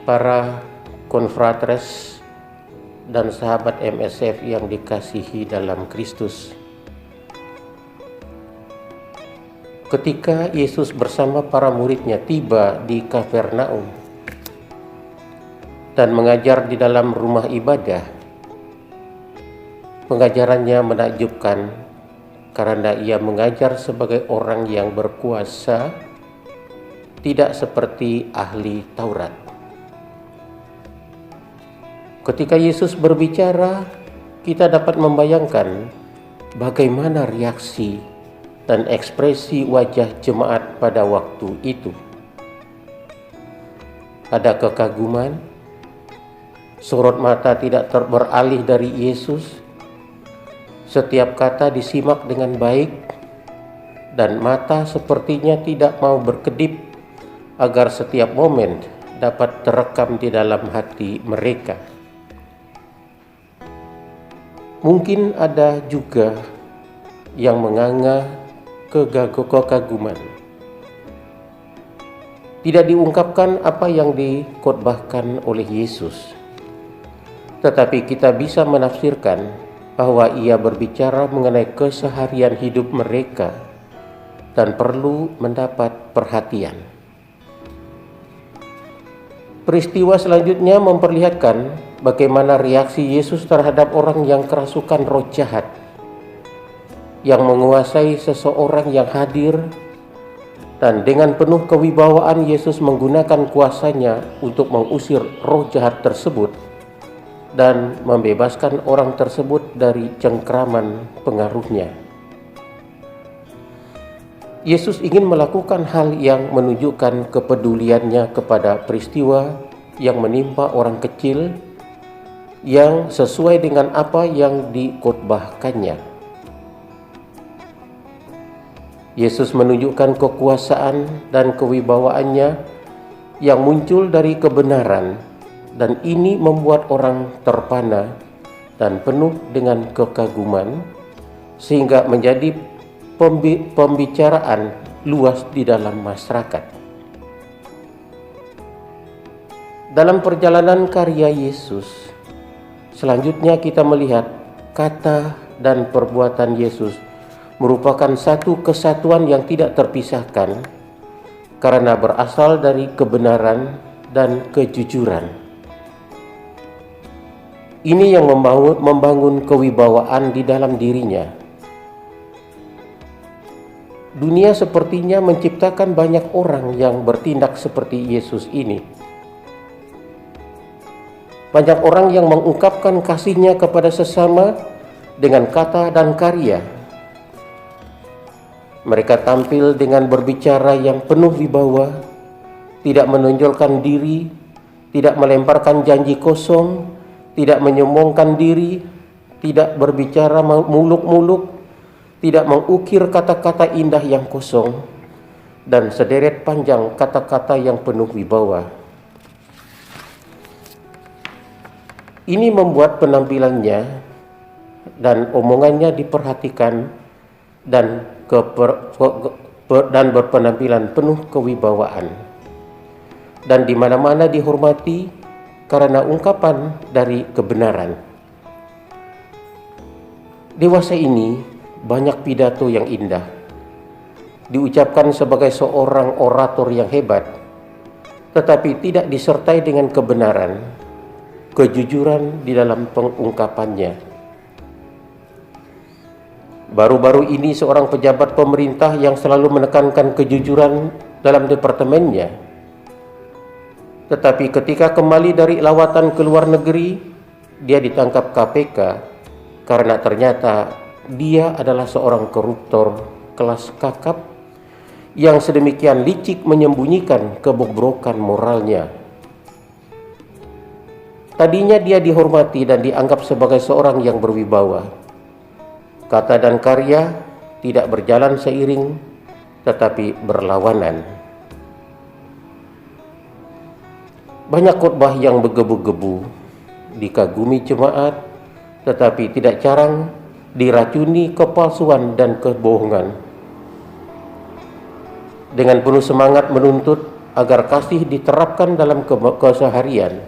para konfratres dan sahabat MSF yang dikasihi dalam Kristus. Ketika Yesus bersama para muridnya tiba di Kapernaum dan mengajar di dalam rumah ibadah, pengajarannya menakjubkan karena ia mengajar sebagai orang yang berkuasa, tidak seperti ahli Taurat. Ketika Yesus berbicara, kita dapat membayangkan bagaimana reaksi dan ekspresi wajah jemaat pada waktu itu. Ada kekaguman, sorot mata tidak beralih dari Yesus, setiap kata disimak dengan baik, dan mata sepertinya tidak mau berkedip agar setiap momen dapat terekam di dalam hati mereka. Mungkin ada juga yang menganga kekaguman. Tidak diungkapkan apa yang dikhotbahkan oleh Yesus, tetapi kita bisa menafsirkan bahwa ia berbicara mengenai keseharian hidup mereka dan perlu mendapat perhatian. Peristiwa selanjutnya memperlihatkan bagaimana reaksi Yesus terhadap orang yang kerasukan roh jahat yang menguasai seseorang yang hadir, dan dengan penuh kewibawaan Yesus menggunakan kuasanya untuk mengusir roh jahat tersebut dan membebaskan orang tersebut dari cengkraman pengaruhnya. Yesus ingin melakukan hal yang menunjukkan kepeduliannya kepada peristiwa yang menimpa orang kecil yang sesuai dengan apa yang dikhotbahkannya. Yesus menunjukkan kekuasaan dan kewibawaannya yang muncul dari kebenaran, dan ini membuat orang terpana dan penuh dengan kekaguman sehingga menjadi pembicaraan luas di dalam masyarakat. Dalam perjalanan karya Yesus, selanjutnya kita melihat kata dan perbuatan Yesus merupakan satu kesatuan yang tidak terpisahkan karena berasal dari kebenaran dan kejujuran. Ini yang membangun kewibawaan di dalam dirinya. Dunia sepertinya menciptakan banyak orang yang bertindak seperti Yesus ini. Banyak orang yang mengungkapkan kasihnya kepada sesama dengan kata dan karya. Mereka tampil dengan berbicara yang penuh wibawa, tidak menonjolkan diri, tidak melemparkan janji kosong, tidak menyombongkan diri, tidak berbicara muluk-muluk, tidak mengukir kata-kata indah yang kosong, dan sederet panjang kata-kata yang penuh wibawa. Ini membuat penampilannya dan omongannya diperhatikan dan berpenampilan penuh kewibawaan, dan di mana-mana dihormati karena ungkapan dari kebenaran. Dewasa ini banyak pidato yang indah, diucapkan sebagai seorang orator yang hebat, tetapi tidak disertai dengan kebenaran, kejujuran di dalam pengungkapannya. Baru-baru ini seorang pejabat pemerintah yang selalu menekankan kejujuran dalam departemennya, tetapi ketika kembali dari lawatan ke luar negeri, dia ditangkap KPK karena ternyata dia adalah seorang koruptor kelas kakap yang sedemikian licik menyembunyikan kebobrokan moralnya. Tadinya dia dihormati dan dianggap sebagai seorang yang berwibawa. Kata dan karya tidak berjalan seiring, tetapi berlawanan. Banyak khotbah yang bergebu-gebu, dikagumi jemaat, tetapi tidak jarang diracuni kepalsuan dan kebohongan. Dengan penuh semangat menuntut agar kasih diterapkan dalam keseharian.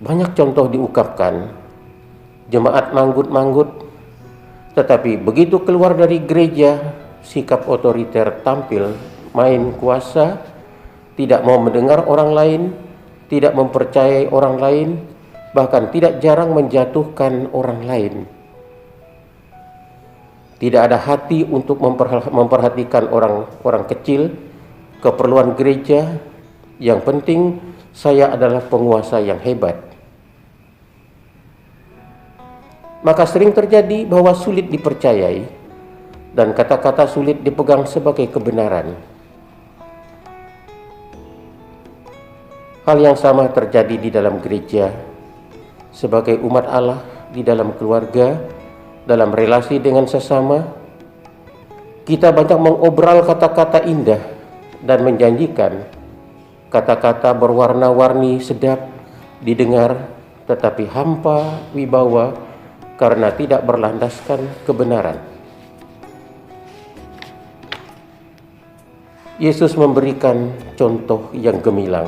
Banyak contoh diungkapkan, jemaat manggut-manggut, tetapi begitu keluar dari gereja, sikap otoriter tampil, main kuasa, tidak mau mendengar orang lain, tidak mempercayai orang lain, bahkan tidak jarang menjatuhkan orang lain. Tidak ada hati untuk memperhatikan orang kecil, keperluan gereja. Yang penting saya adalah penguasa yang hebat. Maka sering terjadi bahwa sulit dipercayai dan kata-kata sulit dipegang sebagai kebenaran. Hal yang sama terjadi di dalam gereja, sebagai umat Allah, di dalam keluarga, dalam relasi dengan sesama. Kita banyak mengobral kata-kata indah dan menjanjikan, kata-kata berwarna-warni sedap didengar, tetapi hampa wibawa karena tidak berlandaskan kebenaran. Yesus memberikan contoh yang gemilang.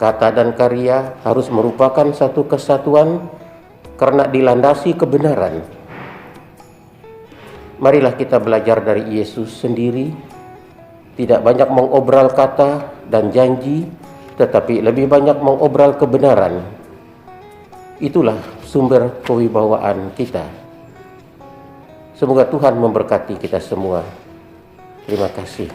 Kata dan karya harus merupakan satu kesatuan karena dilandasi kebenaran. Marilah kita belajar dari Yesus sendiri, tidak banyak mengobral kata dan janji, tetapi lebih banyak mengobral kebenaran. Itulah sumber kewibawaan kita. Semoga Tuhan memberkati kita semua. Terima kasih.